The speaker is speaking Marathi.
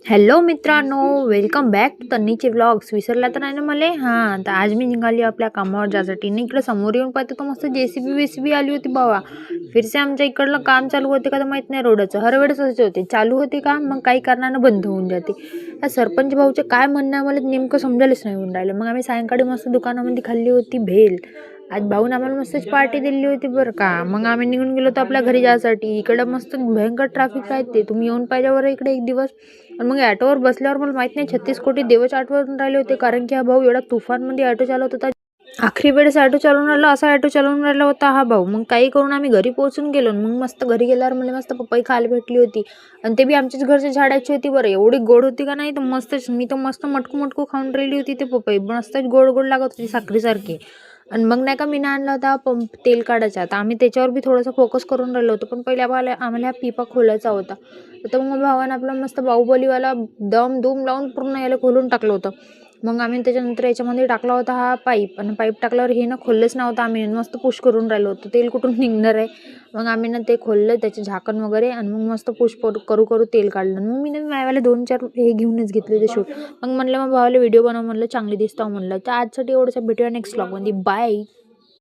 हॅलो मित्रांनो, वेलकम बॅक टू तन्नीचे व्लॉग्स. विसरला तर नाही ना मला? हां, तर आज मी निघाली आपल्या कामावर जायसाठी. आणि इकडं समोर येऊन पाहतो तर मस्त JCB आली होती बाबा. फिरसे आमच्या इकडलं काम चालू होते का तर माहीत नाही रोडचं. हर वेळेस असे होते, चालू होते का मग काही कारणानं बंद होऊन जाते. या सरपंच भाऊचे काय म्हणणं आहे मला नेमकं समजायलाच नाही होऊन राहिलं. मग आम्ही सायंकाळी मस्त दुकानामध्ये खाल्ली होती भेल. आज भाऊन आम्हाला मस्तच पार्टी दिली होती बरं का. मग आम्ही निघून गेलो होतो आपल्या घरी जायसाठी. इकडं मस्त भयंकर ट्रॅफिक राहते, तुम्ही येऊन पाहिजे बरं इकडे एक दिवस. आणि मग ॲटोवर बसल्यावर मला माहीत नाही 36 कोटी देवच आठवून राहिले होते, कारण की हा भाऊ एवढा तुफानमध्ये ॲटो चालवत होता. आखरी वेळेस ॲटो चालवून राहिला, असा ॲटो चालवून राहिला होता हा भाऊ. मग काही करून आम्ही घरी पोहोचून गेलो. मग मस्त घरी गेल्यावर मला मस्त पपई खायला भेटली होती. आणि ते बी आमच्याच घरच्या झाडाची होती बरं. एवढी गोड होती का नाही तर मस्तच, मी तर मस्त मटकू मटकू खाऊन राहिली होती ते पपई. मस्तच गोड गोड लागत होती साखरेसारखी. आणि मग नाही का मी आणला होता तेल काढायचा, तर आम्ही त्याच्यावर बी थोडंसं फोकस करून राहिलो होतो. पण पहिले आम्हाला हा पिपा खोलायचा होता. तर मग भावानं आपला मस्त बाहुबलीवाला दम धूम लावून पूर्ण याला खोलून टाकलं होतं. मग आम्ही त्याच्यानंतर याच्यामध्ये टाकला होता हा पाईप. आणि पाईप टाकल्यावर हे ना खोललंच नव्हतं. आम्ही मस्त पुश करून राहिलो होतो, तेल कुठून निघणार आहे. मग आम्ही ना ते खोललं, त्याचे झाकण वगैरे, आणि मग मस्त पुश करू करू तेल काढलं. मग मी ना मायवाले 2-4 हे घेऊनच घेतले ते शूट. मग म्हणलं मग भावाला व्हिडिओ बनव, म्हणलं चांगली दिसतो म्हणलं. तर आजसाठी एवढंच, भेटूया नेक्स्ट व्लॉगमध्ये. बाय.